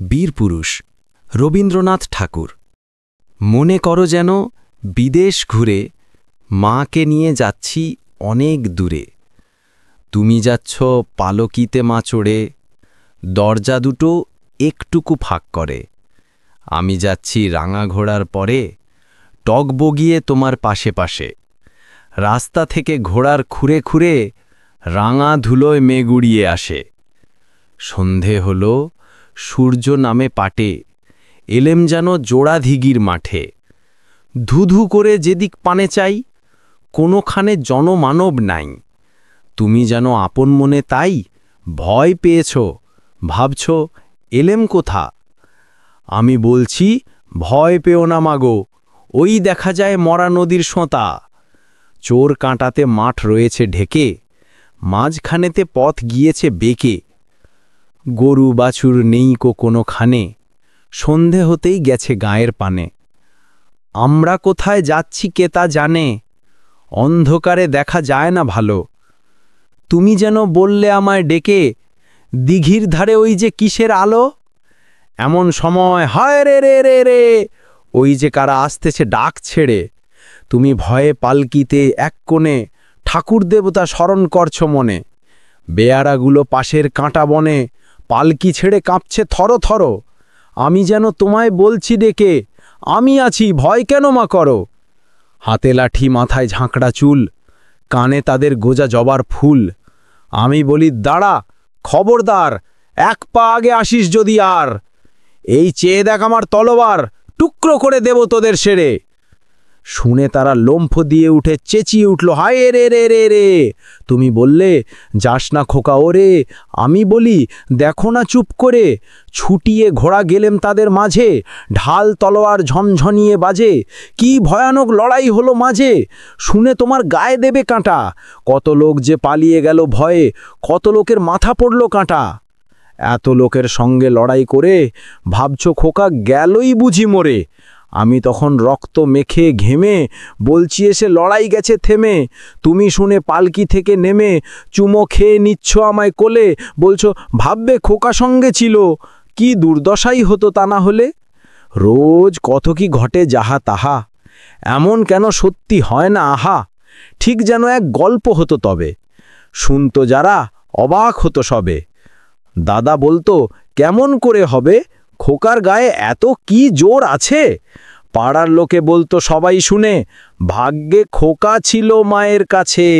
বীরপুরুষ রবীন্দ্রনাথ ঠাকুর। মনে করো যেন বিদেশ ঘুরে মাকে নিয়ে যাচ্ছি অনেক দূরে। তুমি যাচ্ছ পালকিতে মা চড়ে, দরজা দুটো একটুকু ফাঁক করে। আমি যাচ্ছি রাঙা ঘোড়ার পরে, টগবগিয়ে তোমার পাশে পাশে। রাস্তা থেকে ঘোড়ার খুঁড়ে খুঁড়ে রাঙা ধুলোয় মেঘ উড়িয়ে আসে। সন্ধে হল, সূর্য নামে পাটে, এলেম যেন জোড়া ধিগির মাঠে। ধুধু করে যেদিক পানে চাই, কোনোখানে জনমানব নাই। তুমি যেন আপন মনে তাই ভয় পেয়েছ, ভাবছ এলেম কোথা। আমি বলছি ভয় পেও না মাগো, ওই দেখা যায় মরা নদীর সোঁতা। চোর কাঁটাতে মাঠ রয়েছে ঢেকে, মাঝখানেতে পথ গিয়েছে বেঁকে। গরু বাছুর নেইকো কোনোখানে, সন্ধে হতেই গেছে গায়ের পানে। আমরা কোথায় যাচ্ছি কে তা জানে, অন্ধকারে দেখা যায় না ভালো। তুমি যেন বললে আমায় ডেকে, দিঘির ধারে ওই যে কিসের আলো। এমন সময় হায় রে রে রে রে, ওই যে কারা আসতেছে ডাক ছেড়ে। তুমি ভয়ে পালকিতে এক কোণে ঠাকুর দেবতা স্মরণ করছ মনে। বেয়ারাগুলো পাশের কাঁটা বনে পালকি ছেড়ে কাঁপছে থর থর। আমি যেন তোমায় বলছি ডেকে, আমি আছি ভয় কেন মা করো। হাতে লাঠি মাথায় ঝাঁকড়া চুল, কানে তাদের গোজা জবার ফুল। আমি বলি দাঁড়া, খবরদার, এক পা আগে আসিস যদি আর। এই চেয়ে দেখ আমার তলোয়ার, টুকরো করে দেব তোদের সেরে। শুনে তারা লম্ফ দিয়ে উঠে চেঁচিয়ে উঠল হায় রে রে রে রে। তুমি বললে যাস না খোকা ওরে, আমি বলি দেখো না চুপ করে। ছুটিয়ে ঘোড়া গেলেম তাদের মাঝে, ঢাল তলোয়ার ঝনঝনিয়ে বাজে। কি ভয়ানক লড়াই হলো মাঝে, শুনে তোমার গায়ে দেবে কাঁটা। কত লোক যে পালিয়ে গেল ভয়ে, কত লোকের মাথা পড়ল কাঁটা। এত লোকের সঙ্গে লড়াই করে ভাবছ খোকা গেলই বুঝি মরে। আমি তখন রক্ত মেখে ঘেমে বলছি এসে লড়াই গেছে থেমে। তুমি শুনে পালকি থেকে নেমে চুমো খেয়ে নিচ্ছ আমায় কোলে, বলছো ভাববে খোকা সঙ্গে ছিল, কি দুর্দশাই হতো তা না হলে। রোজ কত কি ঘটে যাহা তাহা, এমন কেন সত্যি হয় না আহা। ঠিক যেন এক গল্প হতো তবে, শুনতো যারা অবাক হতো সবে। দাদা বলতো কেমন করে হবে, খোকার গায়ে এত কি জোর আছে। পাড়ার লোকে বলতো সবাই শুনে, ভাগ্যে খোকা ছিল মায়ের কাছে।